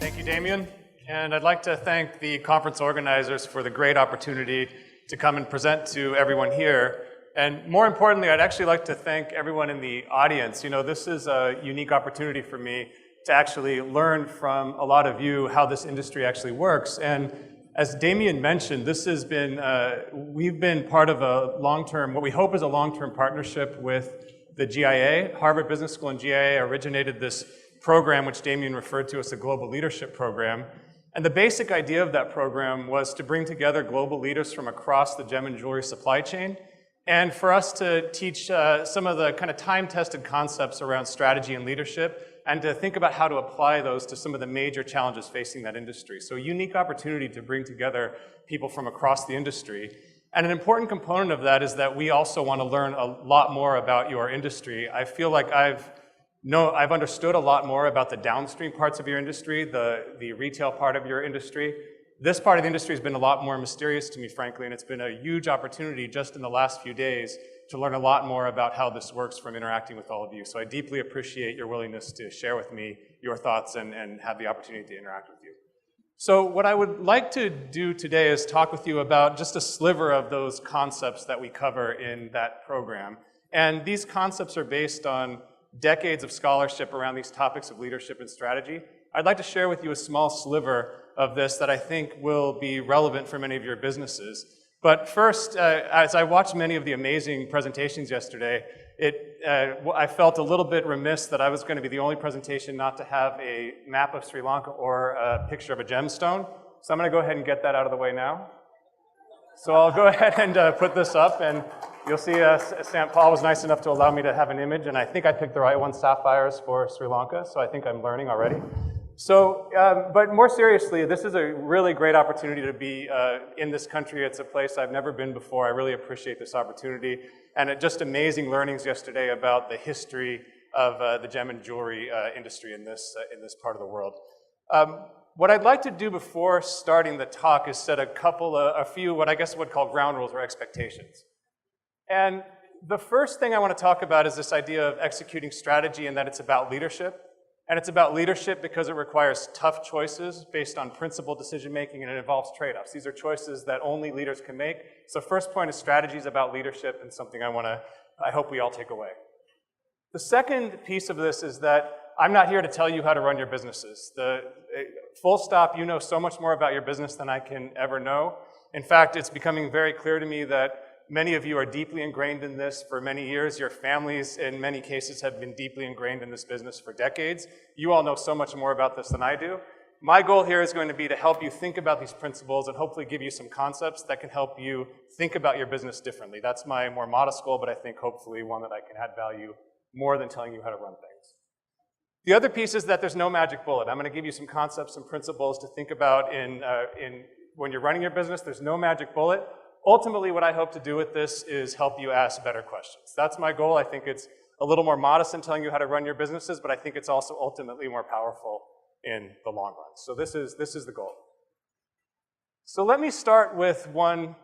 Thank you, Damien. And I'd like to thank the conference organizers for the great opportunity to come and present to everyone here. And more importantly, I'd actually like to thank everyone in the audience. You know, this is a unique opportunity for me to actually learn from a lot of you how this industry actually works. And as Damien mentioned, this has been, we've been part of a long-term, what we hope is a long-term partnership with the GIA. Harvard Business School and GIA originated this program, which Damien referred to as the Global Leadership Program. And the basic idea of that program was to bring together global leaders from across the gem and jewelry supply chain, and for us to teach some of the kind of time-tested concepts around strategy and leadership, and to think about how to apply those to some of the major challenges facing that industry. So a unique opportunity to bring together people from across the industry. And an important component of that is that we also want to learn a lot more about your industry. I feel like I've understood a lot more about the downstream parts of your industry, the retail part of your industry. This part of the industry has been a lot more mysterious to me, frankly, and it's been a huge opportunity just in the last few days to learn a lot more about how this works from interacting with all of you. So I deeply appreciate your willingness to share with me your thoughts and have the opportunity to interact with you. So what I would like to do today is talk with you about just a sliver of those concepts that we cover in that program. And these concepts are based on decades of scholarship around these topics of leadership and strategy. I'd like to share with you a small sliver of this that I think will be relevant for many of your businesses. But first, as I watched many of the amazing presentations yesterday, I felt a little bit remiss that I was going to be the only presentation not to have a map of Sri Lanka or a picture of a gemstone. So I'm going to go ahead and get that out of the way now. So I'll go ahead and put this up, and you'll see St. Paul was nice enough to allow me to have an image, and I think I picked the right one, sapphires for Sri Lanka, so I think I'm learning already. So, but more seriously, this is a really great opportunity to be in this country. It's a place I've never been before. I really appreciate this opportunity, and just amazing learnings yesterday about the history of the gem and jewelry industry in this part of the world. What I'd like to do before starting the talk is set a few what I guess would call ground rules or expectations. And the first thing I want to talk about is this idea of executing strategy, and that it's about leadership. And it's about leadership because it requires tough choices based on principled decision-making, and it involves trade-offs. These are choices that only leaders can make. So first point is strategy is about leadership, and something I hope we all take away. The second piece of this is that I'm not here to tell you how to run your businesses. Full stop, you know so much more about your business than I can ever know. In fact, it's becoming very clear to me that many of you are deeply ingrained in this for many years. Your families, in many cases, have been deeply ingrained in this business for decades. You all know so much more about this than I do. My goal here is going to be to help you think about these principles and hopefully give you some concepts that can help you think about your business differently. That's my more modest goal, but I think hopefully one that I can add value more than telling you how to run things. The other piece is that there's no magic bullet. I'm going to give you some concepts and principles to think about when you're running your business. There's no magic bullet. Ultimately, what I hope to do with this is help you ask better questions. That's my goal. I think it's a little more modest than telling you how to run your businesses, but I think it's also ultimately more powerful in the long run. So this is the goal. So let me start with one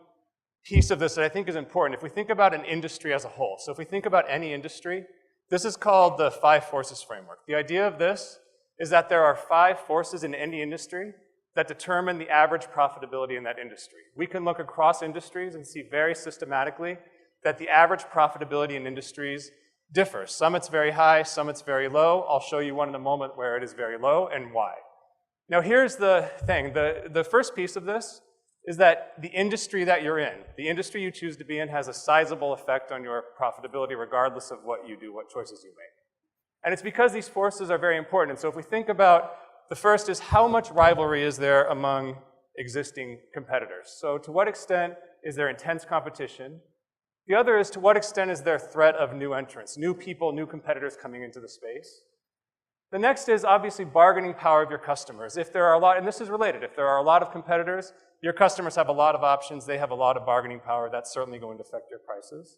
piece of this that I think is important. If we think about an industry as a whole, so if we think about any industry, this is called the 5 forces framework. The idea of this is that there are 5 forces in any industry that determine the average profitability in that industry. We can look across industries and see very systematically that the average profitability in industries differs. Some it's very high, some it's very low. I'll show you one in a moment where it is very low and why. Now here's the thing. The first piece of this is that the industry that you're in, the industry you choose to be in, has a sizable effect on your profitability regardless of what you do, what choices you make. And it's because these forces are very important. And so if we think about the first is how much rivalry is there among existing competitors? So to what extent is there intense competition? The other is to what extent is there threat of new entrants, new people, new competitors coming into the space? The next is obviously bargaining power of your customers. If there are a lot, and this is related, if there are a lot of competitors, your customers have a lot of options, they have a lot of bargaining power, that's certainly going to affect your prices.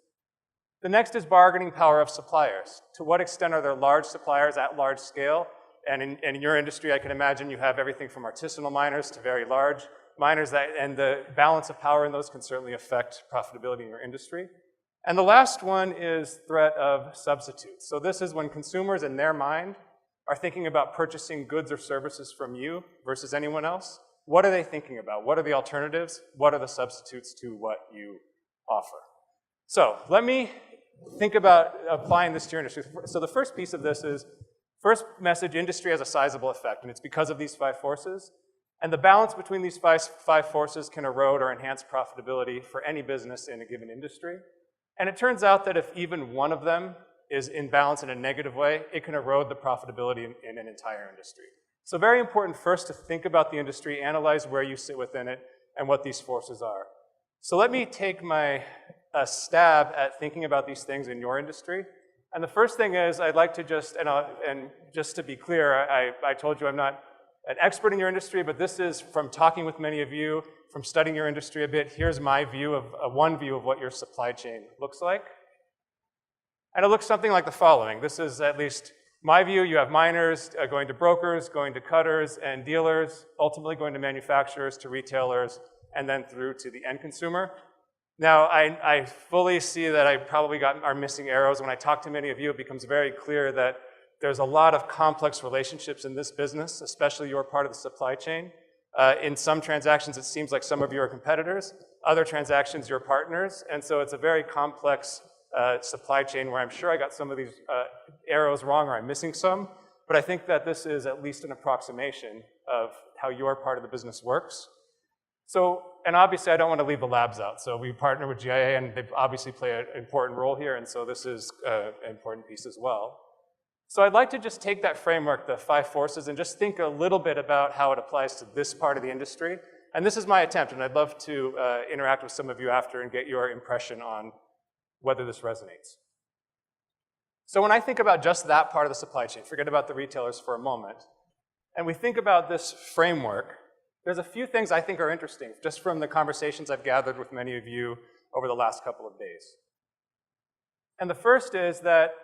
The next is bargaining power of suppliers. To what extent are there large suppliers at large scale? And in your industry, I can imagine you have everything from artisanal miners to very large miners, and the balance of power in those can certainly affect profitability in your industry. And the last one is threat of substitutes. So this is when consumers in their mind are thinking about purchasing goods or services from you versus anyone else, what are they thinking about? What are the alternatives? What are the substitutes to what you offer? So let me think about applying this to your industry. So the first piece of this is, first message, industry has a sizable effect, and it's because of these 5 forces. And the balance between these five forces can erode or enhance profitability for any business in a given industry. And it turns out that if even one of them is in balance in a negative way, it can erode the profitability in an entire industry. So very important first to think about the industry, analyze where you sit within it, and what these forces are. So let me take a stab at thinking about these things in your industry. And the first thing is, I'd like to just, and just to be clear, I told you I'm not an expert in your industry, but this is from talking with many of you, from studying your industry a bit. Here's my view of, one view of what your supply chain looks like. And it looks something like the following. This is at least my view. You have miners going to brokers, going to cutters and dealers, ultimately going to manufacturers, to retailers, and then through to the end consumer. Now, I fully see that I probably are missing arrows. When I talk to many of you, it becomes very clear that there's a lot of complex relationships in this business, especially your part of the supply chain. In some transactions, it seems like some of you are competitors. Other transactions, you're partners. And so it's a very complex supply chain where I'm sure I got some of these arrows wrong or I'm missing some. But I think that this is at least an approximation of how your part of the business works. So, and obviously I don't want to leave the labs out. So we partner with GIA and they obviously play an important role here. And so this is an important piece as well. So I'd like to just take that framework, the 5 forces, and just think a little bit about how it applies to this part of the industry. And this is my attempt, and I'd love to interact with some of you after and get your impression on whether this resonates. So when I think about just that part of the supply chain, forget about the retailers for a moment, and we think about this framework, there's a few things I think are interesting, just from the conversations I've gathered with many of you over the last couple of days. And the first is that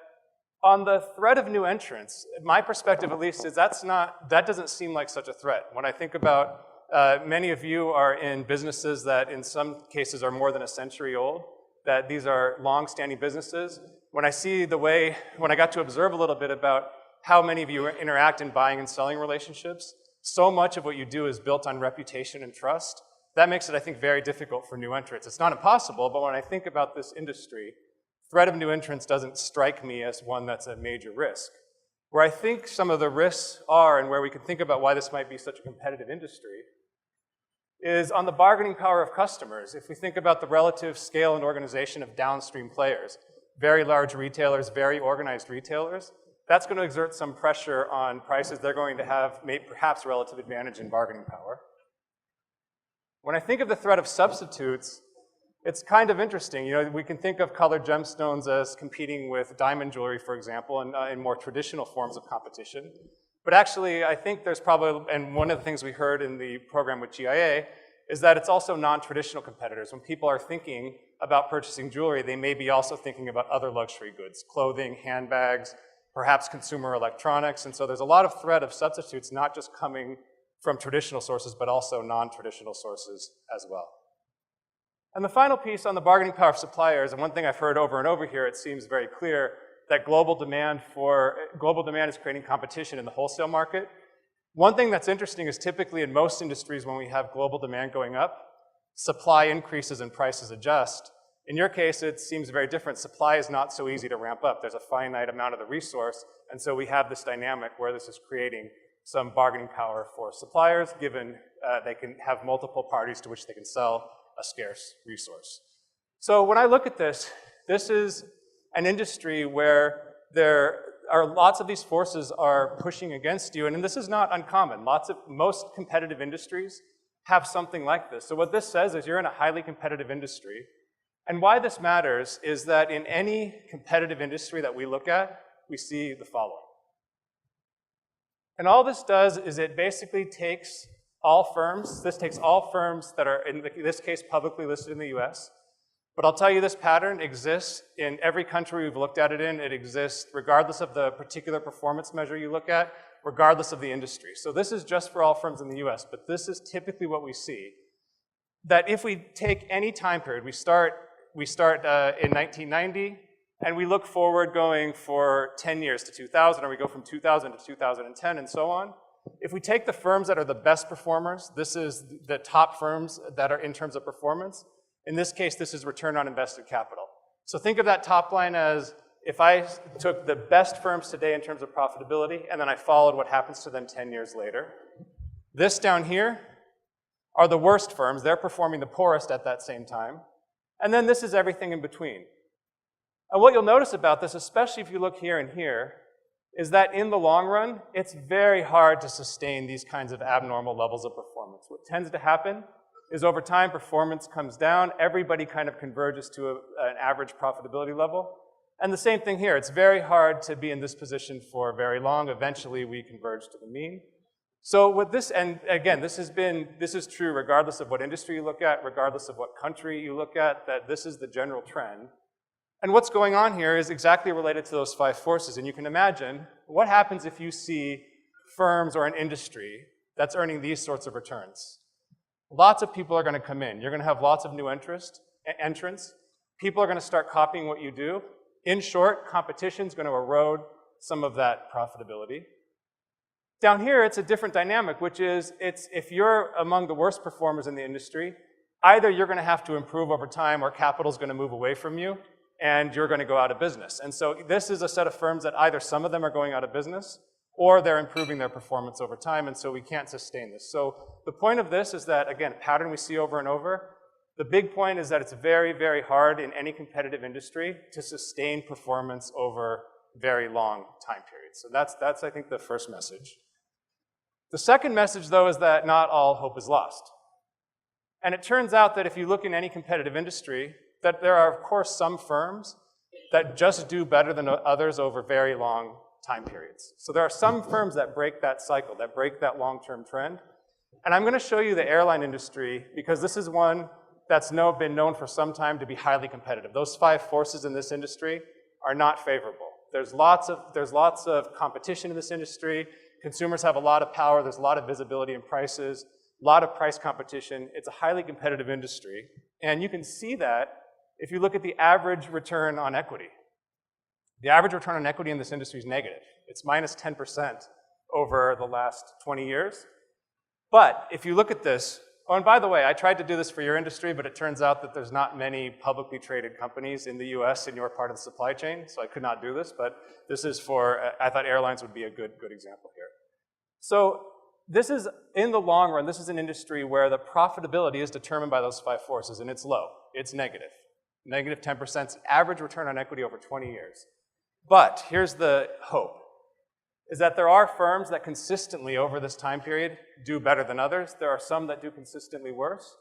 on the threat of new entrants, my perspective at least is that doesn't seem like such a threat. When I think about many of you are in businesses that in some cases are more than a century old, that these are long-standing businesses. When I got to observe a little bit about how many of you interact in buying and selling relationships, so much of what you do is built on reputation and trust. That makes it, I think, very difficult for new entrants. It's not impossible, but when I think about this industry, threat of new entrants doesn't strike me as one that's a major risk. Where I think some of the risks are, and where we can think about why this might be such a competitive industry, is on the bargaining power of customers. If we think about the relative scale and organization of downstream players, very large retailers, very organized retailers, that's going to exert some pressure on prices. They're going to have perhaps relative advantage in bargaining power. When I think of the threat of substitutes, it's kind of interesting. You know, we can think of colored gemstones as competing with diamond jewelry, for example, and in more traditional forms of competition. But actually, I think there's probably, and one of the things we heard in the program with GIA, is that it's also non-traditional competitors. When people are thinking about purchasing jewelry, they may be also thinking about other luxury goods, clothing, handbags, perhaps consumer electronics. And so there's a lot of threat of substitutes, not just coming from traditional sources, but also non-traditional sources as well. And the final piece on the bargaining power of suppliers, and one thing I've heard over and over here, it seems very clear that global demand is creating competition in the wholesale market. One thing that's interesting is typically in most industries when we have global demand going up, supply increases and prices adjust. In your case, it seems very different. Supply is not so easy to ramp up. There's a finite amount of the resource, and so we have this dynamic where this is creating some bargaining power for suppliers, given they can have multiple parties to which they can sell a scarce resource. So when I look at this, this is an industry where there are lots of these forces are pushing against you, and this is not uncommon. Most competitive industries have something like this. So what this says is you're in a highly competitive industry, and why this matters is that in any competitive industry that we look at, we see the following. And all this does is it basically takes all firms, this takes all firms that are, in this case, publicly listed in the US. But I'll tell you this pattern exists in every country we've looked at it in. It exists regardless of the particular performance measure you look at, regardless of the industry. So this is just for all firms in the US, but this is typically what we see. That if we take any time period, we start in 1990, and we look forward going for 10 years to 2000, or we go from 2000 to 2010 and so on, if we take the firms that are the best performers, this is the top firms that are in terms of performance. In this case, this is return on invested capital. So think of that top line as if I took the best firms today in terms of profitability, and then I followed what happens to them 10 years later. This down here are the worst firms. They're performing the poorest at that same time. And then this is everything in between. And what you'll notice about this, especially if you look here and here, is that in the long run, it's very hard to sustain these kinds of abnormal levels of performance. What tends to happen is over time, performance comes down. Everybody kind of converges to an average profitability level. And the same thing here. It's very hard to be in this position for very long. Eventually, we converge to the mean. So with this, and again, this is true regardless of what industry you look at, regardless of what country you look at, that this is the general trend. And what's going on here is exactly related to those 5 forces. And you can imagine what happens if you see firms or an industry that's earning these sorts of returns. Lots of people are going to come in. You're going to have lots of new entrants. People are going to start copying what you do. In short, competition is going to erode some of that profitability. Down here, it's a different dynamic, which is if you're among the worst performers in the industry, either you're going to have to improve over time or capital is going to move away from you, and you're going to go out of business. And so this is a set of firms that either some of them are going out of business or they're improving their performance over time, and so we can't sustain this. So the point of this is that, again, a pattern we see over and over. The big point is that it's very, very hard in any competitive industry to sustain performance over very long time periods. So that's I think, the first message. The second message, though, is that not all hope is lost. And it turns out that if you look in any competitive industry, that there are, of course, some firms that just do better than others over very long time periods. So there are some firms that break that cycle, that break that long-term trend. And I'm going to show you the airline industry because this is one that's been known for some time to be highly competitive. Those 5 forces in this industry are not favorable. There's lots of competition in this industry. Consumers have a lot of power. There's a lot of visibility in prices, a lot of price competition. It's a highly competitive industry. And you can see that if you look at the average return on equity. The average return on equity in this industry is negative. It's minus 10% over the last 20 years. But if you look at this, oh, and by the way, I tried to do this for your industry, but it turns out that there's not many publicly traded companies in the US in your part of the supply chain, so I could not do this, but this is for, I thought airlines would be a good example here. So this is, in the long run, this is an industry where the profitability is determined by those 5 forces, and it's low. It's negative. Negative 10% average return on equity over 20 years. But here's the hope, is that there are firms that consistently over this time period do better than others. There are some that do consistently worse.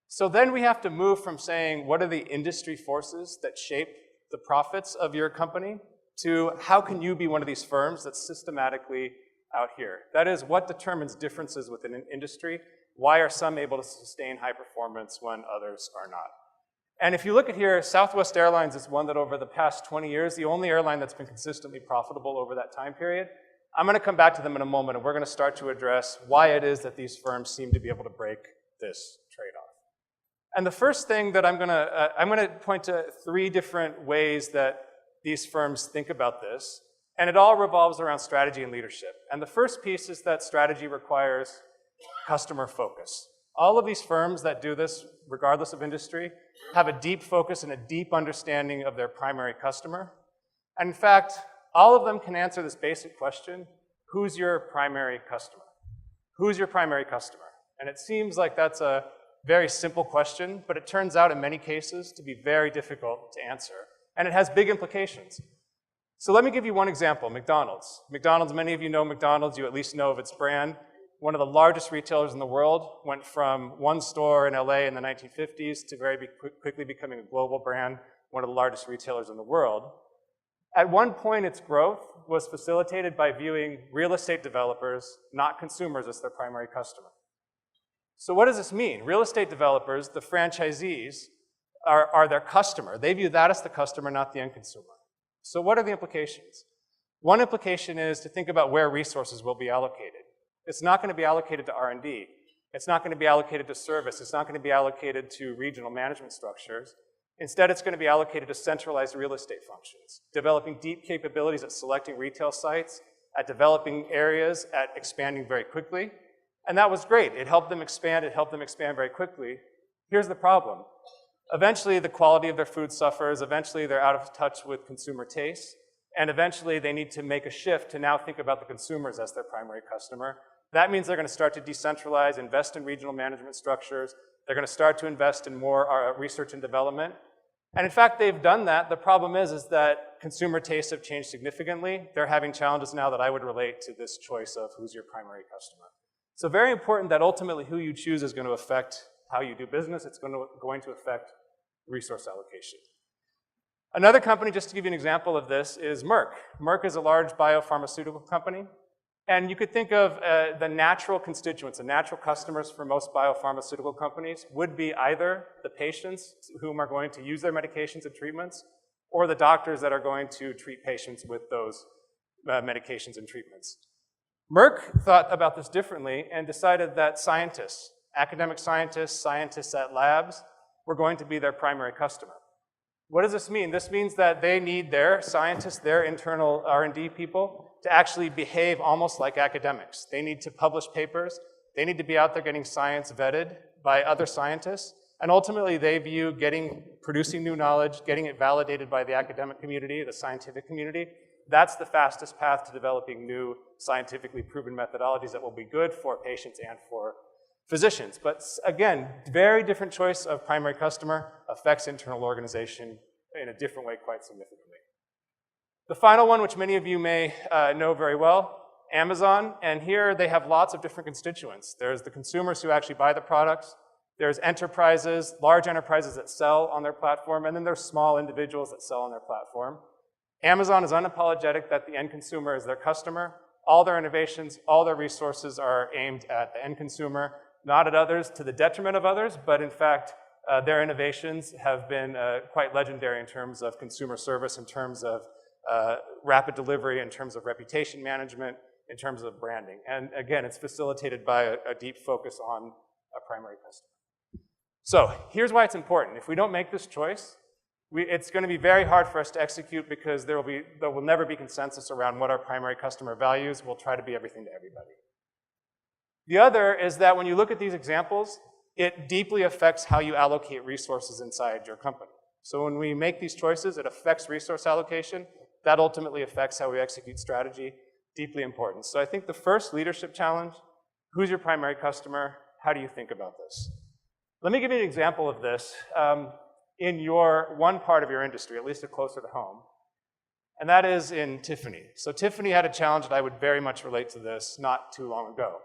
So then we have to move from saying, what are the industry forces that shape the profits of your company, to how can you be one of these firms that's systematically out here? That is, what determines differences within an industry? Why are some able to sustain high performance when others are not? And if you look at here, Southwest Airlines is one that over the past 20 years, the only airline that's been consistently profitable over that time period. I'm going to come back to them in a moment, and we're going to start to address why it is that these firms seem to be able to break this trade-off. And the first thing that I'm going to point to 3 different ways that these firms think about this, and it all revolves around strategy and leadership. And the first piece is that strategy requires customer focus. All of these firms that do this, regardless of industry, have a deep focus and a deep understanding of their primary customer. And in fact, all of them can answer this basic question: who's your primary customer? Who's your primary customer? And it seems like that's a very simple question, but it turns out in many cases to be very difficult to answer. And it has big implications. So let me give you one example, McDonald's. McDonald's, many of you know McDonald's, you at least know of its brand. One of the largest retailers in the world, went from one store in LA in the 1950s to very quickly becoming a global brand, one of the largest retailers in the world. At one point, its growth was facilitated by viewing real estate developers, not consumers, as their primary customer. So what does this mean? Real estate developers, the franchisees, are their customer. They view that as the customer, not the end consumer. So what are the implications? One implication is to think about where resources will be allocated. It's not going to be allocated to R&D. It's not going to be allocated to service. It's not going to be allocated to regional management structures. Instead, it's going to be allocated to centralized real estate functions, developing deep capabilities at selecting retail sites, at developing areas, at expanding very quickly. And that was great. It helped them expand. It helped them expand very quickly. Here's the problem. Eventually, the quality of their food suffers. Eventually, they're out of touch with consumer tastes. And eventually, they need to make a shift to now think about the consumers as their primary customer. That means they're going to start to decentralize, invest in regional management structures. They're going to start to invest in more research and development. And in fact, they've done that. The problem is that consumer tastes have changed significantly. They're having challenges now that I would relate to this choice of who's your primary customer. So very important that ultimately who you choose is going to affect how you do business. It's going to affect resource allocation. Another company, just to give you an example of this, is Merck. Merck is a large biopharmaceutical company. And you could think of the natural constituents, the natural customers for most biopharmaceutical companies would be either the patients whom are going to use their medications and treatments, or the doctors that are going to treat patients with those medications and treatments. Merck thought about this differently and decided that scientists, academic scientists, scientists at labs, were going to be their primary customer. What does this mean? This means that they need their scientists, their internal R&D people, to actually behave almost like academics. They need to publish papers. They need to be out there getting science vetted by other scientists. And ultimately, they view producing new knowledge, getting it validated by the academic community, the scientific community. That's the fastest path to developing new scientifically proven methodologies that will be good for patients and for physicians. But again, very different choice of primary customer affects internal organization in a different way quite significantly. The final one, which many of you may know very well, Amazon. And here they have lots of different constituents. There's the consumers who actually buy the products. There's enterprises, large enterprises that sell on their platform. And then there's small individuals that sell on their platform. Amazon is unapologetic that the end consumer is their customer. All their innovations, all their resources are aimed at the end consumer, not at others to the detriment of others, but in fact, their innovations have been quite legendary in terms of consumer service, in terms of rapid delivery, in terms of reputation management, in terms of branding. And again, it's facilitated by a deep focus on a primary customer. So here's why it's important. If we don't make this choice, it's going to be very hard for us to execute because there will never be consensus around what our primary customer values. We'll try to be everything to everybody. The other is that when you look at these examples, it deeply affects how you allocate resources inside your company. So when we make these choices, it affects resource allocation. That ultimately affects how we execute strategy. Deeply important. So I think the first leadership challenge, who's your primary customer? How do you think about this? Let me give you an example of this in one part of your industry, at least closer to home. And that is in Tiffany. So Tiffany had a challenge that I would very much relate to this not too long ago.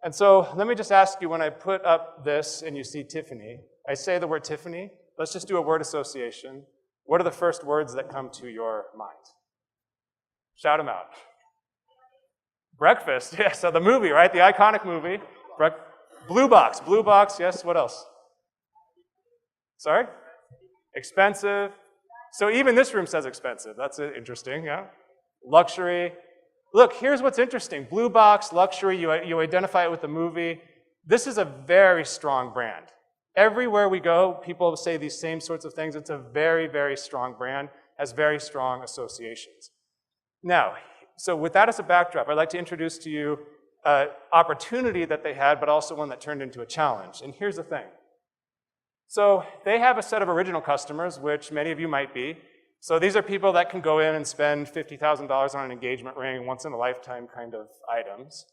And so let me just ask you, when I put up this and you see Tiffany, I say the word Tiffany, let's just do a word association. What are the first words that come to your mind? Shout them out. Breakfast, yeah, so the movie, right? The iconic movie. Blue Box, yes, what else? Sorry? Expensive. So even this room says expensive. That's interesting, yeah? Luxury. Look, here's what's interesting. Blue Box, luxury, you identify it with the movie. This is a very strong brand. Everywhere we go, people say these same sorts of things. It's a very, very strong brand, has very strong associations. Now, so with that as a backdrop, I'd like to introduce to you an opportunity that they had, but also one that turned into a challenge. And here's the thing. So they have a set of original customers, which many of you might be. So these are people that can go in and spend $50,000 on an engagement ring, once in a lifetime kind of items.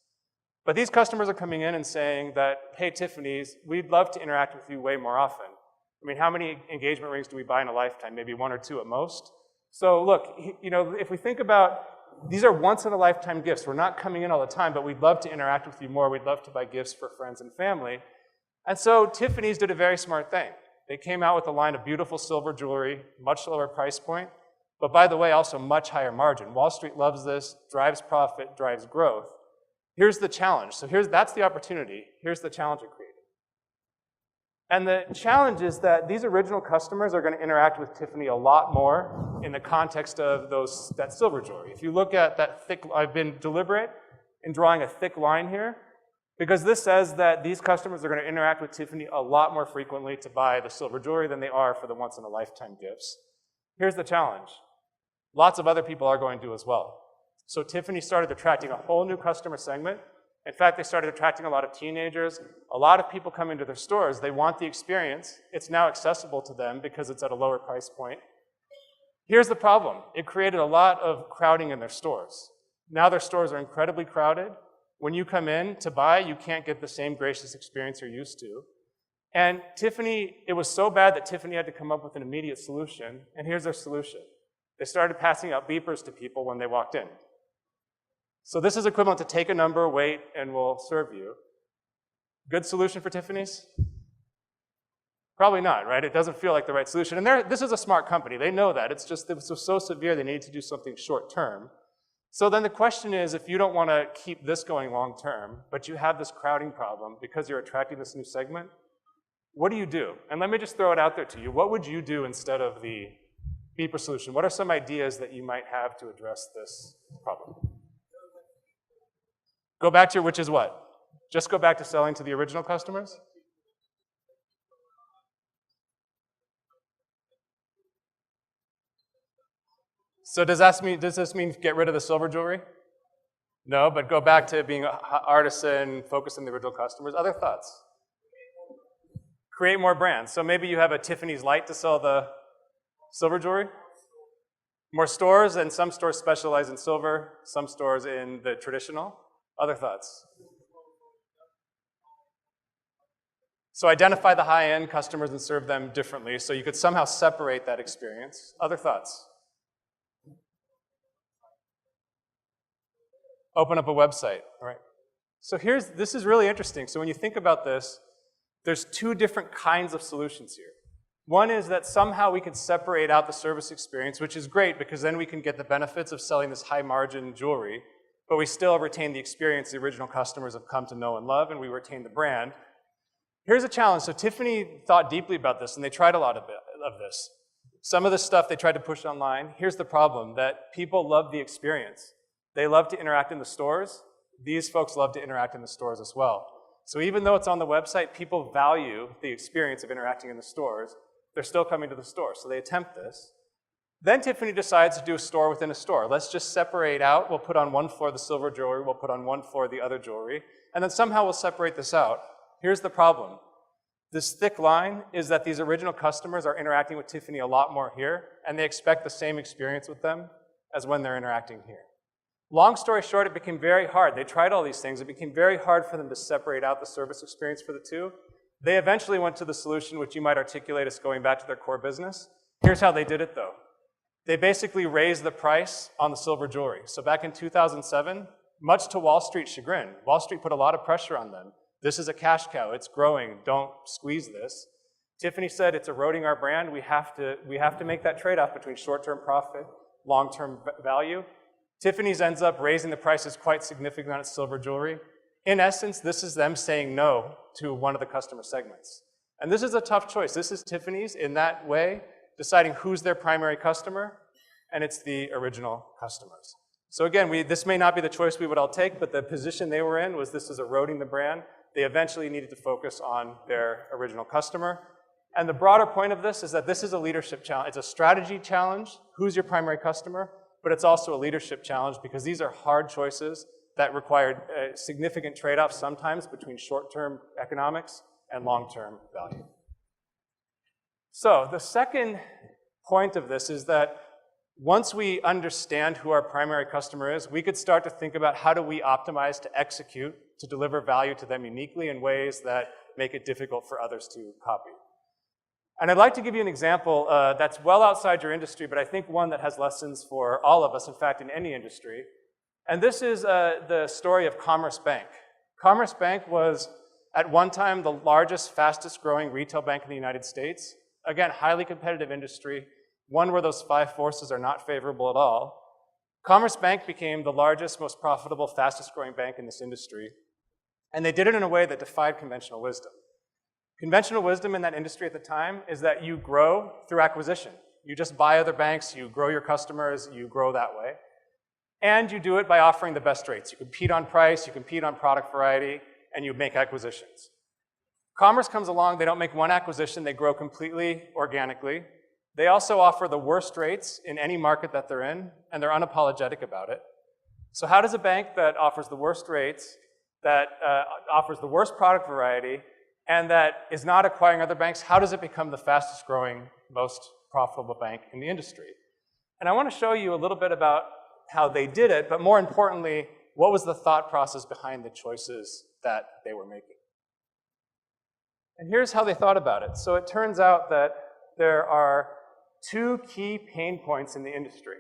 But these customers are coming in and saying that, hey, Tiffany's, we'd love to interact with you way more often. I mean, how many engagement rings do we buy in a lifetime? Maybe 1 or 2 at most. So look, if we think about, these are once in a lifetime gifts. We're not coming in all the time, but we'd love to interact with you more. We'd love to buy gifts for friends and family. And so Tiffany's did a very smart thing. They came out with a line of beautiful silver jewelry, much lower price point, but by the way, also much higher margin. Wall Street loves this, drives profit, drives growth. Here's the challenge. So that's the opportunity. Here's the challenge it created. And the challenge is that these original customers are going to interact with Tiffany a lot more in the context of that silver jewelry. If you look at that thick, I've been deliberate in drawing a thick line here. Because this says that these customers are going to interact with Tiffany a lot more frequently to buy the silver jewelry than they are for the once-in-a-lifetime gifts. Here's the challenge. Lots of other people are going to as well. So Tiffany started attracting a whole new customer segment. In fact, they started attracting a lot of teenagers. A lot of people come into their stores. They want the experience. It's now accessible to them because it's at a lower price point. Here's the problem. It created a lot of crowding in their stores. Now their stores are incredibly crowded. When you come in to buy, you can't get the same gracious experience you're used to. And Tiffany, it was so bad that Tiffany had to come up with an immediate solution. And here's their solution. They started passing out beepers to people when they walked in. So this is equivalent to take a number, wait, and we'll serve you. Good solution for Tiffany's? Probably not, right? It doesn't feel like the right solution. And this is a smart company. They know that. It's just it was so severe they needed to do something short term. So then the question is, if you don't want to keep this going long term, but you have this crowding problem because you're attracting this new segment, what do you do? And let me just throw it out there to you. What would you do instead of the beeper solution? What are some ideas that you might have to address this problem? Go back to which is what? Just go back to selling to the original customers? So does this mean get rid of the silver jewelry? No, but go back to being an artisan, focus on the original customers. Other thoughts? Create more brands. So maybe you have a Tiffany's Light to sell the silver jewelry? More stores, and some stores specialize in silver, some stores in the traditional. Other thoughts? So identify the high-end customers and serve them differently so you could somehow separate that experience. Other thoughts? Open up a website, all right? So this is really interesting. So when you think about this, there's two different kinds of solutions here. One is that somehow we can separate out the service experience, which is great because then we can get the benefits of selling this high-margin jewelry, but we still retain the experience the original customers have come to know and love, and we retain the brand. Here's a challenge. So Tiffany thought deeply about this, and they tried a lot of this. Some of the stuff they tried to push online. Here's the problem, that people love the experience. They love to interact in the stores. These folks love to interact in the stores as well. So even though it's on the website, people value the experience of interacting in the stores. They're still coming to the store, so they attempt this. Then Tiffany decides to do a store within a store. Let's just separate out. We'll put on one floor the silver jewelry. We'll put on one floor the other jewelry. And then somehow we'll separate this out. Here's the problem. This thick line is that these original customers are interacting with Tiffany a lot more here, and they expect the same experience with them as when they're interacting here. Long story short, it became very hard. They tried all these things. It became very hard for them to separate out the service experience for the two. They eventually went to the solution, which you might articulate as going back to their core business. Here's how they did it, though. They basically raised the price on the silver jewelry. So back in 2007, much to Wall Street's chagrin, Wall Street put a lot of pressure on them. This is a cash cow. It's growing. Don't squeeze this. Tiffany said it's eroding our brand. We have to make that trade-off between short-term profit, long-term value. Tiffany's ends up raising the prices quite significantly on its silver jewelry. In essence, this is them saying no to one of the customer segments. And this is a tough choice. This is Tiffany's in that way, deciding who's their primary customer, and it's the original customers. So again, this may not be the choice we would all take, but the position they were in was this is eroding the brand. They eventually needed to focus on their original customer. And the broader point of this is that this is a leadership challenge. It's a strategy challenge. Who's your primary customer? But it's also a leadership challenge because these are hard choices that require significant trade-offs sometimes between short-term economics and long-term value. So the second point of this is that once we understand who our primary customer is, we could start to think about how do we optimize to execute to deliver value to them uniquely in ways that make it difficult for others to copy. And I'd like to give you an example that's well outside your industry, but I think one that has lessons for all of us, in fact, in any industry. And this is the story of Commerce Bank. Commerce Bank was, at one time, the largest, fastest growing retail bank in the United States. Again, highly competitive industry, one where those five forces are not favorable at all. Commerce Bank became the largest, most profitable, fastest growing bank in this industry. And they did it in a way that defied conventional wisdom. Conventional wisdom in that industry at the time is that you grow through acquisition. You just buy other banks, you grow your customers, you grow that way. And you do it by offering the best rates. You compete on price, you compete on product variety, and you make acquisitions. Commerce comes along, they don't make one acquisition, they grow completely organically. They also offer the worst rates in any market that they're in, and they're unapologetic about it. So how does a bank that offers the worst rates, that offers the worst product variety, and that is not acquiring other banks, how does it become the fastest growing, most profitable bank in the industry? And I want to show you a little bit about how they did it, but more importantly, what was the thought process behind the choices that they were making? And here's how they thought about it. So it turns out that there are two key pain points in the industry,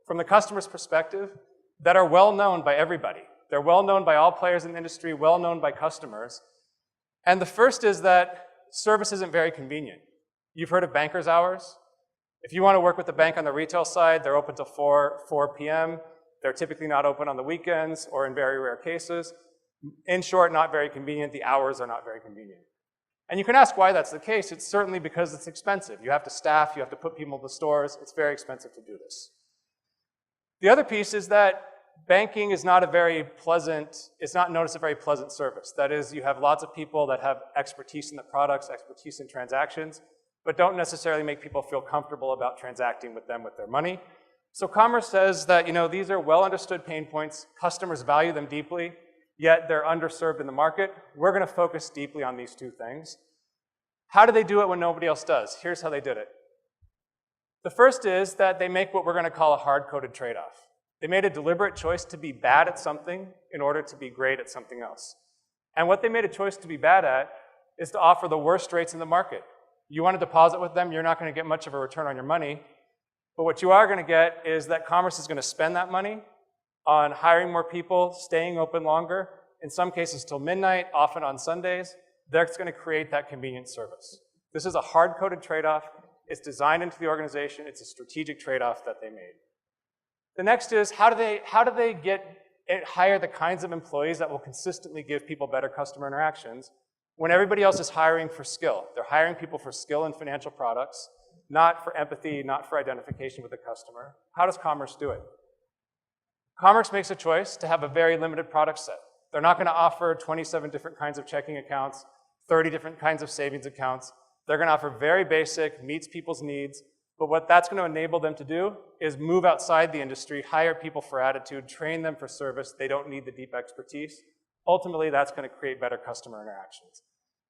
from the customer's perspective, that are well known by everybody. They're well known by all players in the industry, well known by customers. And the first is that service isn't very convenient. You've heard of banker's hours. If you want to work with the bank on the retail side, they're open till 4 p.m. They're typically not open on the weekends or in very rare cases. In short, not very convenient. The hours are not very convenient. And you can ask why that's the case. It's certainly because it's expensive. You have to staff, you have to put people in the stores. It's very expensive to do this. The other piece is that banking is not a very pleasant, it's not known as a very pleasant service. That is, you have lots of people that have expertise in the products, expertise in transactions, but don't necessarily make people feel comfortable about transacting with them with their money. So Commerce says that, these are well understood pain points, customers value them deeply, yet they're underserved in the market. We're going to focus deeply on these two things. How do they do it when nobody else does? Here's how they did it. The first is that they make what we're going to call a hard-coded trade-off. They made a deliberate choice to be bad at something in order to be great at something else. And what they made a choice to be bad at is to offer the worst rates in the market. You want to deposit with them, you're not going to get much of a return on your money. But what you are going to get is that Commerce is going to spend that money on hiring more people, staying open longer, in some cases till midnight, often on Sundays. They're going to create that convenient service. This is a hard-coded trade-off. It's designed into the organization. It's a strategic trade-off that they made. The next is, how do they hire the kinds of employees that will consistently give people better customer interactions when everybody else is hiring for skill? They're hiring people for skill in financial products, not for empathy, not for identification with the customer. How does Commerce do it? Commerce makes a choice to have a very limited product set. They're not going to offer 27 different kinds of checking accounts, 30 different kinds of savings accounts. They're going to offer very basic, meets people's needs, but what that's going to enable them to do is move outside the industry, hire people for attitude, train them for service. They don't need the deep expertise. Ultimately, that's going to create better customer interactions.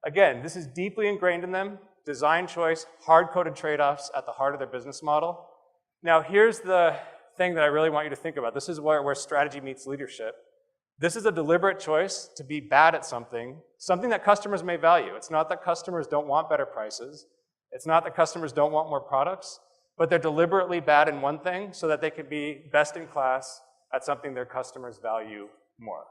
Again, this is deeply ingrained in them, design choice, hard-coded trade-offs at the heart of their business model. Now, here's the thing that I really want you to think about. This is where strategy meets leadership. This is a deliberate choice to be bad at something that customers may value. It's not that customers don't want better prices. It's not that customers don't want more products, but they're deliberately bad in one thing so that they can be best in class at something their customers value more.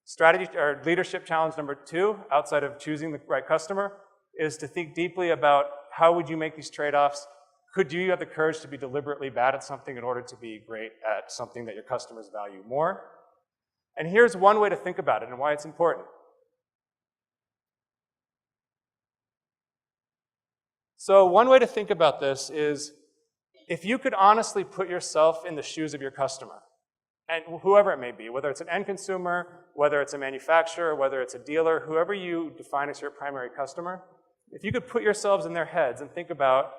Strategy or leadership challenge number 2, outside of choosing the right customer, is to think deeply about how would you make these trade-offs. Could you have the courage to be deliberately bad at something in order to be great at something that your customers value more? And here's one way to think about it and why it's important. So one way to think about this is, if you could honestly put yourself in the shoes of your customer, and whoever it may be, whether it's an end consumer, whether it's a manufacturer, whether it's a dealer, whoever you define as your primary customer, if you could put yourselves in their heads and think about,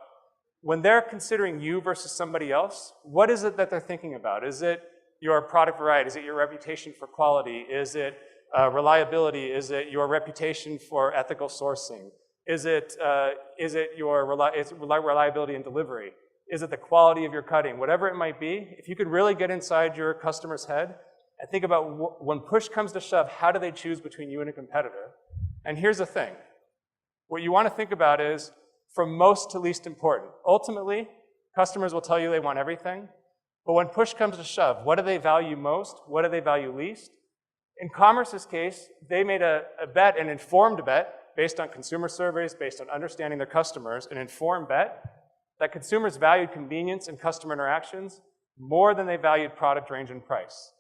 when they're considering you versus somebody else, what is it that they're thinking about? Is it your product variety? Is it your reputation for quality? Is it reliability? Is it your reputation for ethical sourcing? Is it your reliability in delivery? Is it the quality of your cutting? Whatever it might be, if you could really get inside your customer's head and think about when push comes to shove, how do they choose between you and a competitor? And here's the thing. What you want to think about is from most to least important. Ultimately, customers will tell you they want everything, but when push comes to shove, what do they value most? What do they value least? In Commerce's case, they made a bet, an informed bet, based on consumer surveys, based on understanding their customers, an informed bet that consumers valued convenience and customer interactions more than they valued product range and price.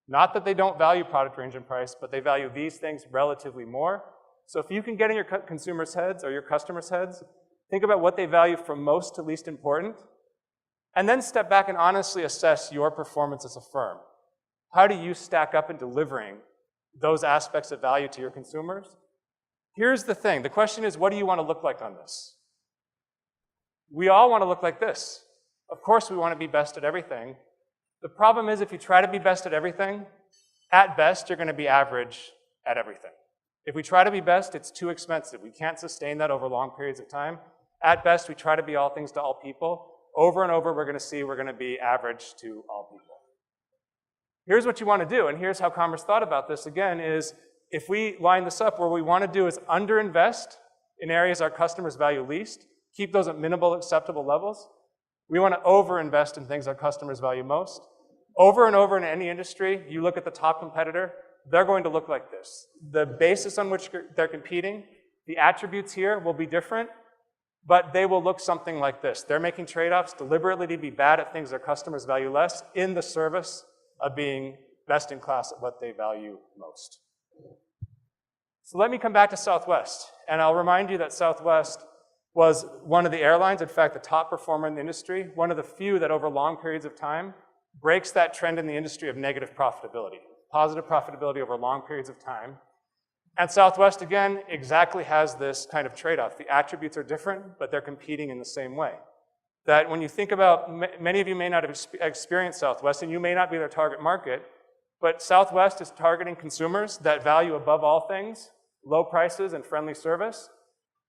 Not that they don't value product range and price, but they value these things relatively more. So if you can get in your consumers' heads or your customers' heads, think about what they value from most to least important, and then step back and honestly assess your performance as a firm. How do you stack up in delivering those aspects of value to your consumers. Here's the thing. The question is, what do you want to look like on this? We all want to look like this. Of course, we want to be best at everything. The problem is, if you try to be best at everything, at best, you're going to be average at everything. If we try to be best, it's too expensive. We can't sustain that over long periods of time. At best, we try to be all things to all people. Over and over, we're going to see we're going to be average to all people. Here's what you want to do, and here's how Commerce thought about this again, is if we line this up, what we want to do is underinvest in areas our customers value least, keep those at minimal acceptable levels. We want to overinvest in things our customers value most. Over and over in any industry, you look at the top competitor, they're going to look like this. The basis on which they're competing, the attributes here will be different, but they will look something like this. They're making trade-offs deliberately to be bad at things their customers value less in the service of being best in class at what they value most. So let me come back to Southwest, and I'll remind you that Southwest was one of the airlines, in fact, the top performer in the industry, one of the few that over long periods of time breaks that trend in the industry of negative profitability, positive profitability over long periods of time. And Southwest, again, exactly has this kind of trade-off. The attributes are different, but they're competing in the same way. That when you think about, many of you may not have experienced Southwest, and you may not be their target market, but Southwest is targeting consumers that value above all things low prices and friendly service,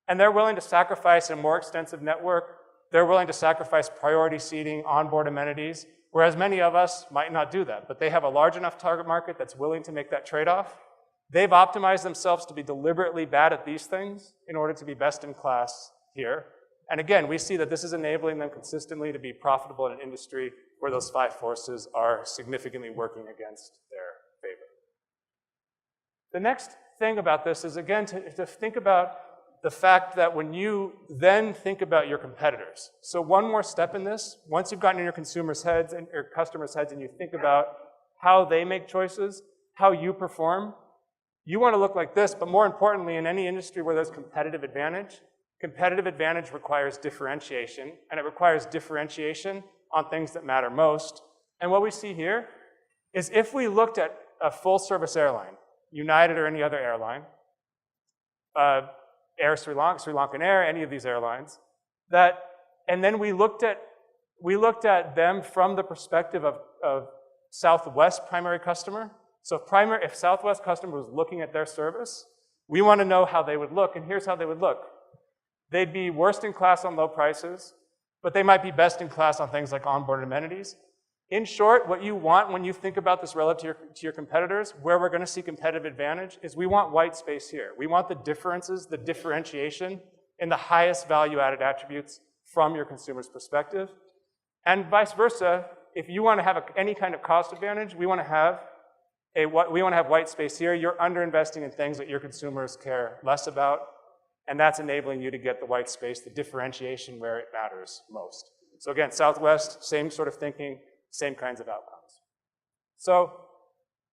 and they're willing to sacrifice a more extensive network. They're willing to sacrifice priority seating, onboard amenities, whereas many of us might not do that, but they have a large enough target market that's willing to make that trade-off. They've optimized themselves to be deliberately bad at these things in order to be best in class here. And again, we see that this is enabling them consistently to be profitable in an industry where those five forces are significantly working against their favor. The next thing about this is, again, to think about the fact that when you then think about your competitors. So one more step in this, once you've gotten in your consumers' heads and your customers' heads and you think about how they make choices, how you perform, you want to look like this, but more importantly, in any industry where there's competitive advantage requires differentiation, and it requires differentiation on things that matter most. And what we see here is if we looked at a full-service airline, United or any other airline, Air Sri Lankan Air, any of these airlines, and then we looked at them from the perspective of Southwest primary customer. So if Southwest customer was looking at their service, we want to know how they would look, and here's how they would look. They'd be worst in class on low prices, but they might be best in class on things like onboard amenities. In short, what you want when you think about this relative to your competitors, where we're going to see competitive advantage, is we want white space here. We want the differences, the differentiation in the highest value-added attributes from your consumer's perspective. And vice versa, if you want to have any kind of cost advantage, we want to have white space here. You're underinvesting in things that your consumers care less about, and that's enabling you to get the white space, the differentiation where it matters most. So again, Southwest, same sort of thinking, same kinds of outcomes. So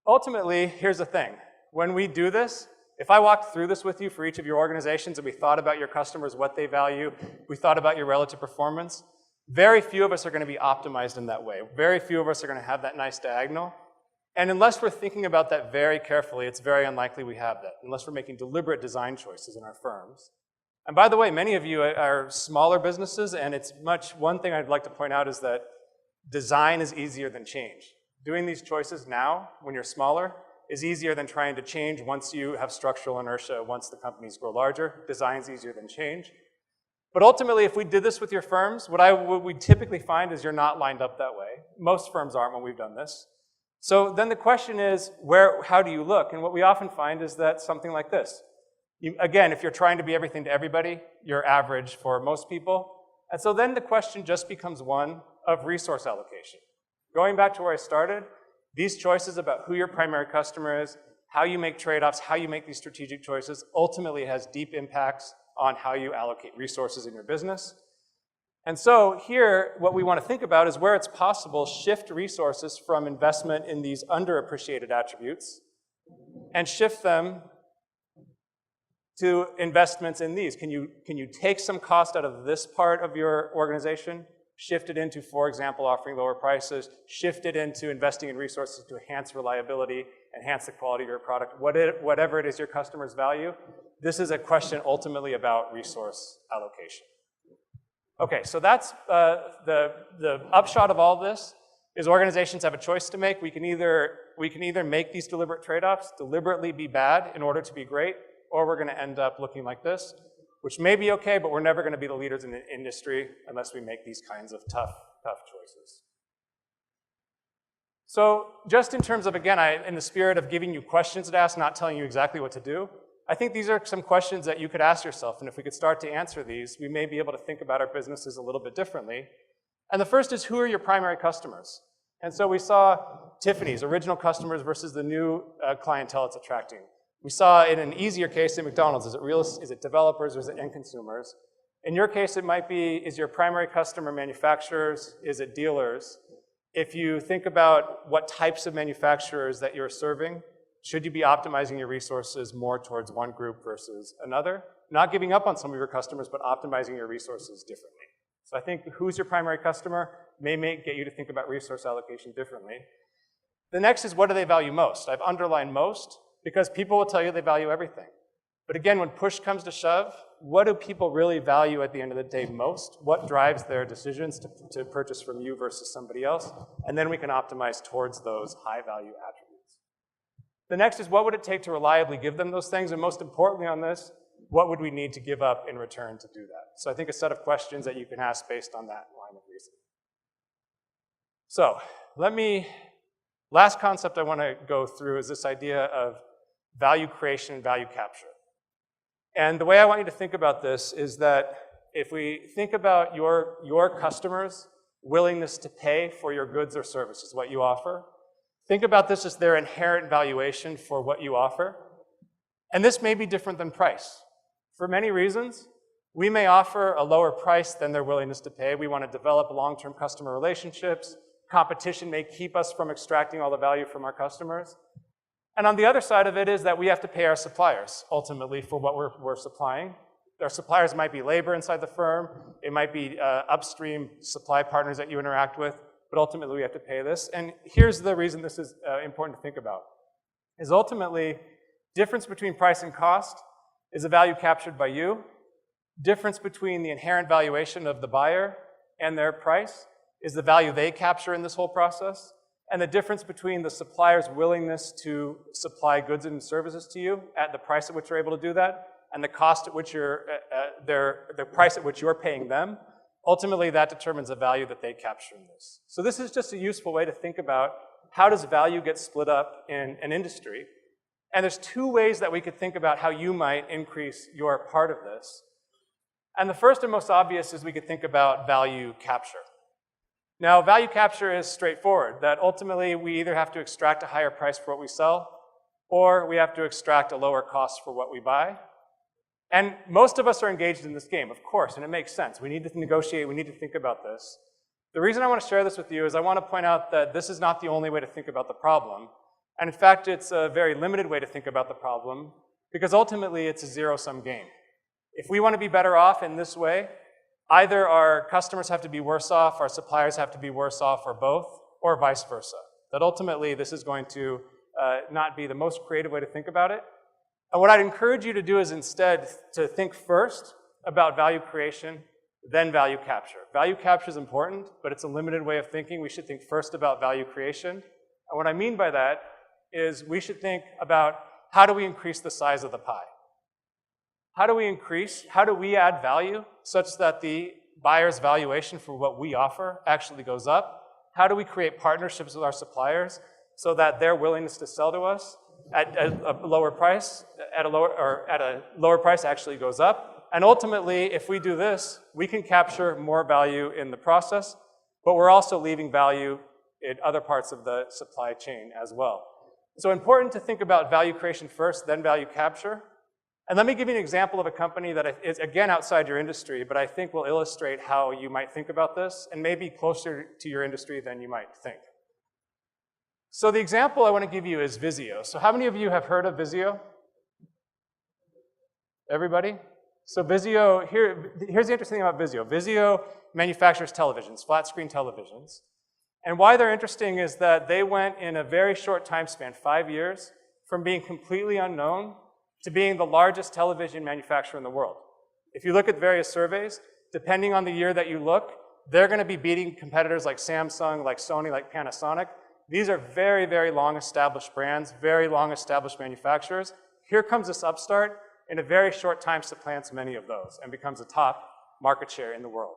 ultimately, here's the thing. When we do this, if I walked through this with you for each of your organizations and we thought about your customers, what they value, we thought about your relative performance, very few of us are going to be optimized in that way. Very few of us are going to have that nice diagonal. And unless we're thinking about that very carefully, it's very unlikely we have that, unless we're making deliberate design choices in our firms. And by the way, many of you are smaller businesses, and one thing I'd like to point out is that design is easier than change. Doing these choices now, when you're smaller, is easier than trying to change once you have structural inertia, once the companies grow larger. Design's easier than change. But ultimately, if we did this with your firms, what we typically find is you're not lined up that way. Most firms aren't when we've done this. So then the question is, how do you look? And what we often find is that something like this. Again, if you're trying to be everything to everybody, you're average for most people. And so then the question just becomes one of resource allocation. Going back to where I started, these choices about who your primary customer is, how you make trade-offs, how you make these strategic choices, ultimately has deep impacts on how you allocate resources in your business. And so here, what we want to think about is where it's possible, shift resources from investment in these underappreciated attributes and shift them to investments in these. Can you take some cost out of this part of your organization, shifted into, for example, offering lower prices, shifted into investing in resources to enhance reliability, enhance the quality of your product, whatever it is your customers value. This is a question ultimately about resource allocation. Okay, so that's the upshot of all this is organizations have a choice to make. We can either make these deliberate trade-offs, deliberately be bad in order to be great, or we're gonna end up looking like this, which may be okay, but we're never gonna be the leaders in the industry unless we make these kinds of tough choices. So just in terms of, again, in the spirit of giving you questions to ask, not telling you exactly what to do, I think these are some questions that you could ask yourself, and if we could start to answer these, we may be able to think about our businesses a little bit differently. And the first is, who are your primary customers? And so we saw Tiffany's original customers versus the new clientele it's attracting. We saw in an easier case in McDonald's, is it developers or is it end consumers? In your case, it might be, is your primary customer manufacturers? Is it dealers? If you think about what types of manufacturers that you're serving, should you be optimizing your resources more towards one group versus another? Not giving up on some of your customers, but optimizing your resources differently. So I think who's your primary customer may get you to think about resource allocation differently. The next is, what do they value most? I've underlined most because people will tell you they value everything. But again, when push comes to shove, what do people really value at the end of the day most? What drives their decisions to purchase from you versus somebody else? And then we can optimize towards those high value attributes. The next is, what would it take to reliably give them those things? And most importantly on this, what would we need to give up in return to do that? So I think a set of questions that you can ask based on that line of reasoning. So last concept I want to go through is this idea of value creation and value capture. And the way I want you to think about this is that if we think about your customers' willingness to pay for your goods or services, what you offer, think about this as their inherent valuation for what you offer. And this may be different than price. For many reasons, we may offer a lower price than their willingness to pay. We want to develop long-term customer relationships. Competition may keep us from extracting all the value from our customers. And on the other side of it is that we have to pay our suppliers, ultimately, for what we're supplying. Our suppliers might be labor inside the firm. It might be upstream supply partners that you interact with. But ultimately, we have to pay this. And here's the reason this is important to think about, is ultimately, difference between price and cost is a value captured by you. Difference between the inherent valuation of the buyer and their price is the value they capture in this whole process. And the difference between the supplier's willingness to supply goods and services to you at the price at which you're able to do that, and the cost at which the price at which you're paying them, ultimately that determines the value that they capture in this. So this is just a useful way to think about how does value get split up in an industry. And there's two ways that we could think about how you might increase your part of this. And the first and most obvious is we could think about value capture. Now, value capture is straightforward, that ultimately we either have to extract a higher price for what we sell, or we have to extract a lower cost for what we buy. And most of us are engaged in this game, of course, and it makes sense. We need to negotiate, we need to think about this. The reason I want to share this with you is I want to point out that this is not the only way to think about the problem. And in fact, it's a very limited way to think about the problem, because ultimately it's a zero-sum game. If we want to be better off in this way, either our customers have to be worse off, our suppliers have to be worse off, or both, or vice versa. That ultimately this is going to not be the most creative way to think about it. And what I'd encourage you to do is instead to think first about value creation, then value capture. Value capture is important, but it's a limited way of thinking. We should think first about value creation. And what I mean by that is we should think about how do we increase the size of the pie? How do we add value such that the buyer's valuation for what we offer actually goes up? How do we create partnerships with our suppliers so that their willingness to sell to us at a lower price, at a lower price actually goes up? And ultimately, if we do this, we can capture more value in the process, but we're also leaving value in other parts of the supply chain as well. So important to think about value creation first, then value capture. And let me give you an example of a company that is, again, outside your industry, but I think will illustrate how you might think about this, and maybe closer to your industry than you might think. So the example I want to give you is Vizio. So how many of you have heard of Vizio? Everybody? So Vizio, here's the interesting thing about Vizio. Vizio manufactures televisions, flat screen televisions. And why they're interesting is that they went in a very short time span, 5 years, from being completely unknown to being the largest television manufacturer in the world. If you look at various surveys, depending on the year that you look, they're going to be beating competitors like Samsung, like Sony, like Panasonic. These are very, very long established brands, very long established manufacturers. Here comes this upstart in a very short time supplants many of those and becomes a top market share in the world.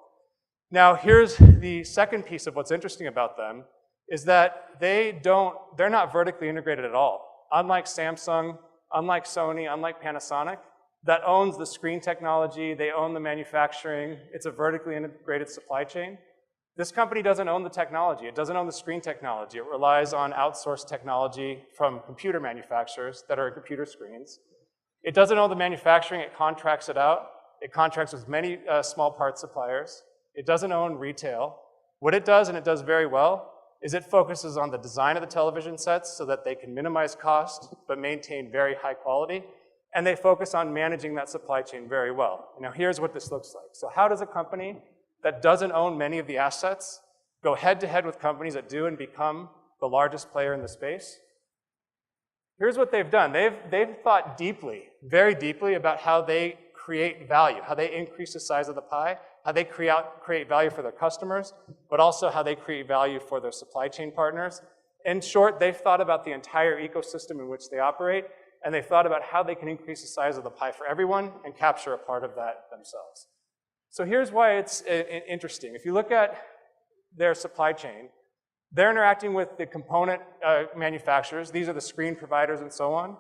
Now, here's the second piece of what's interesting about them is that they're not vertically integrated at all. Unlike Samsung, unlike Sony, unlike Panasonic, that owns the screen technology, they own the manufacturing, it's a vertically integrated supply chain. This company doesn't own the technology, it doesn't own the screen technology, it relies on outsourced technology from computer manufacturers that are computer screens. It doesn't own the manufacturing, it contracts it out. It contracts with many small parts suppliers. It doesn't own retail. What it does, and it does very well, is it focuses on the design of the television sets so that they can minimize cost but maintain very high quality. And they focus on managing that supply chain very well. Now here's what this looks like. So how does a company that doesn't own many of the assets go head to head with companies that do and become the largest player in the space? Here's what they've done. They've thought deeply, very deeply about how they create value, how they increase the size of the pie, how they create value for their customers, but also how they create value for their supply chain partners. In short, they've thought about the entire ecosystem in which they operate, and they've thought about how they can increase the size of the pie for everyone and capture a part of that themselves. So here's why it's interesting. If you look at their supply chain, they're interacting with the component manufacturers. These are the screen providers and so on,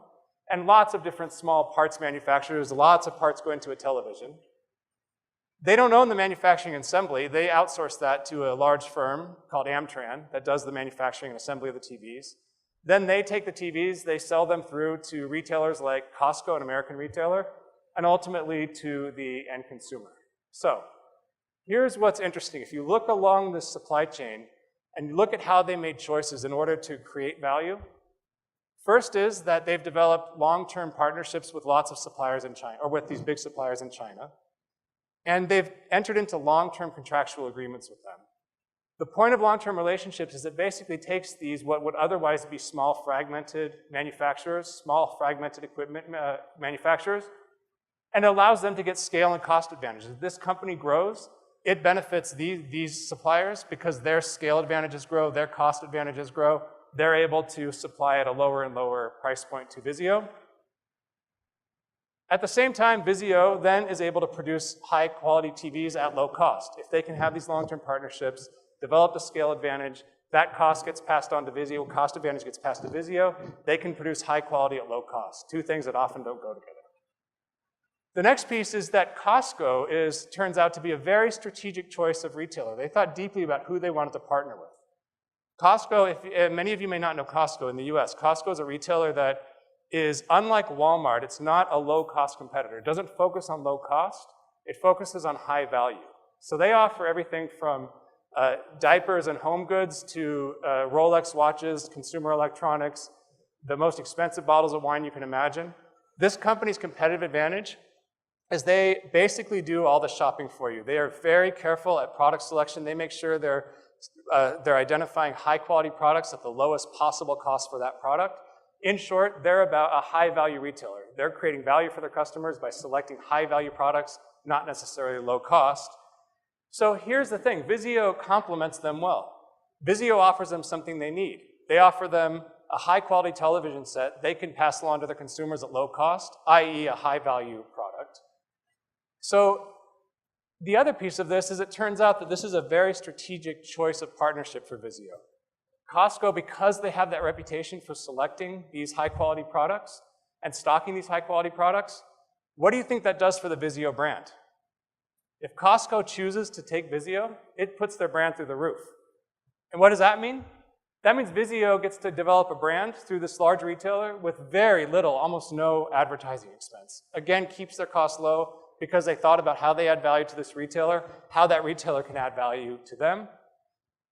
and lots of different small parts manufacturers. Lots of parts go into a television. They don't own the manufacturing and assembly. They outsource that to a large firm called Amtran that does the manufacturing and assembly of the TVs. Then they take the TVs, they sell them through to retailers like Costco, an American retailer, and ultimately to the end consumer. So here's what's interesting. If you look along this supply chain and you look at how they made choices in order to create value, first is that they've developed long-term partnerships with lots of suppliers in China, or with these big suppliers in China. And they've entered into long-term contractual agreements with them. The point of long-term relationships is it basically takes these, what would otherwise be small fragmented manufacturers, small fragmented equipment manufacturers, and allows them to get scale and cost advantages. As this company grows, it benefits these suppliers because their scale advantages grow, their cost advantages grow. They're able to supply at a lower and lower price point to Vizio. At the same time, Vizio then is able to produce high-quality TVs at low cost. If they can have these long-term partnerships, develop a scale advantage, that cost gets passed on to Vizio, cost advantage gets passed to Vizio, they can produce high quality at low cost, two things that often don't go together. The next piece is that Costco turns out to be a very strategic choice of retailer. They thought deeply about who they wanted to partner with. Costco, many of you may not know Costco in the US, Costco is a retailer that is, unlike Walmart, it's not a low-cost competitor. It doesn't focus on low cost, it focuses on high value. So they offer everything from diapers and home goods to Rolex watches, consumer electronics, the most expensive bottles of wine you can imagine. This company's competitive advantage is they basically do all the shopping for you. They are very careful at product selection. They make sure they're identifying high-quality products at the lowest possible cost for that product. In short, they're about a high-value retailer. They're creating value for their customers by selecting high-value products, not necessarily low cost. So here's the thing, Vizio complements them well. Vizio offers them something they need. They offer them a high-quality television set they can pass along to their consumers at low cost, i.e. a high-value product. So the other piece of this is it turns out that this is a very strategic choice of partnership for Vizio. Costco, because they have that reputation for selecting these high-quality products and stocking these high-quality products, what do you think that does for the Vizio brand? If Costco chooses to take Vizio, it puts their brand through the roof. And what does that mean? That means Vizio gets to develop a brand through this large retailer with very little, almost no advertising expense. Again, keeps their costs low because they thought about how they add value to this retailer, how that retailer can add value to them.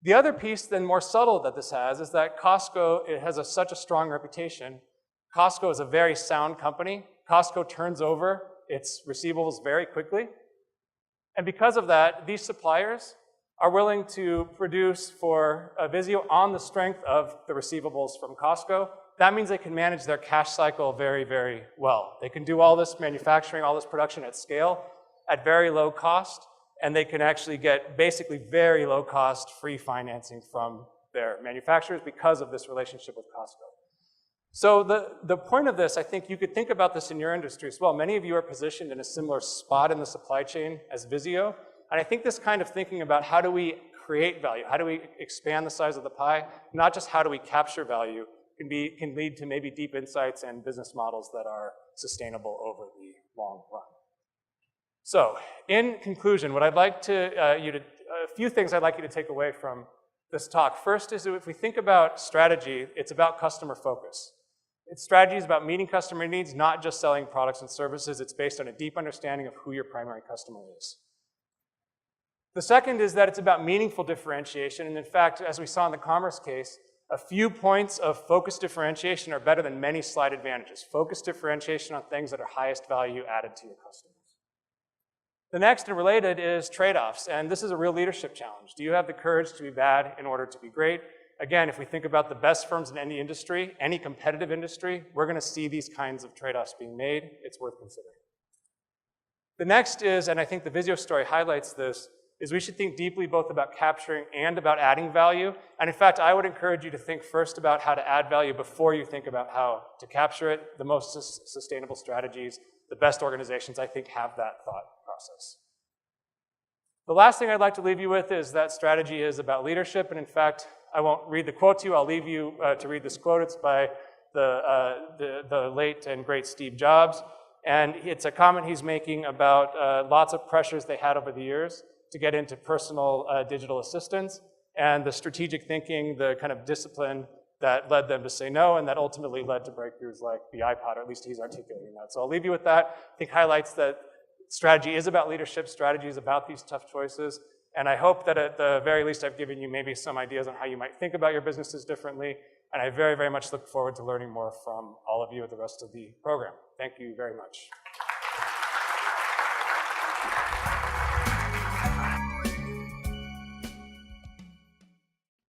The other piece, then more subtle that this has, is that Costco, it has such a strong reputation. Costco is a very sound company. Costco turns over its receivables very quickly. And because of that, these suppliers are willing to produce for Visio on the strength of the receivables from Costco. That means they can manage their cash cycle very, very well. They can do all this manufacturing, all this production at scale at very low cost, and they can actually get basically very low cost free financing from their manufacturers because of this relationship with Costco. So the point of this, I think you could think about this in your industry as well. Many of you are positioned in a similar spot in the supply chain as Visio. And I think this kind of thinking about how do we create value, how do we expand the size of the pie, not just how do we capture value, can lead to maybe deep insights and business models that are sustainable over the long run. So in conclusion, what I'd like to, a few things I'd like you to take away from this talk. First is that if we think about strategy, it's about customer focus. Strategy is about meeting customer needs, not just selling products and services. It's based on a deep understanding of who your primary customer is. The second is that it's about meaningful differentiation. And in fact, as we saw in the commerce case, a few points of focused differentiation are better than many slight advantages. Focused differentiation on things that are highest value added to your customers. The next and related is trade-offs. And this is a real leadership challenge. Do you have the courage to be bad in order to be great? Again, if we think about the best firms in any industry, any competitive industry, we're going to see these kinds of trade-offs being made. It's worth considering. The next is, and I think the Visio story highlights this, is we should think deeply both about capturing and about adding value. And in fact, I would encourage you to think first about how to add value before you think about how to capture it. The most sustainable strategies, the best organizations, I think, have that thought process. The last thing I'd like to leave you with is that strategy is about leadership. And in fact, I won't read the quote to you. I'll leave you to read this quote. It's by the late and great Steve Jobs. And it's a comment he's making about lots of pressures they had over the years to get into personal digital assistants and the strategic thinking, the kind of discipline that led them to say no and that ultimately led to breakthroughs like the iPod, or at least he's articulating that. So I'll leave you with that. I think highlights that strategy is about leadership, strategy is about these tough choices. And I hope that at the very least I've given you maybe some ideas on how you might think about your businesses differently. And I very, very much look forward to learning more from all of you at the rest of the program. Thank you very much.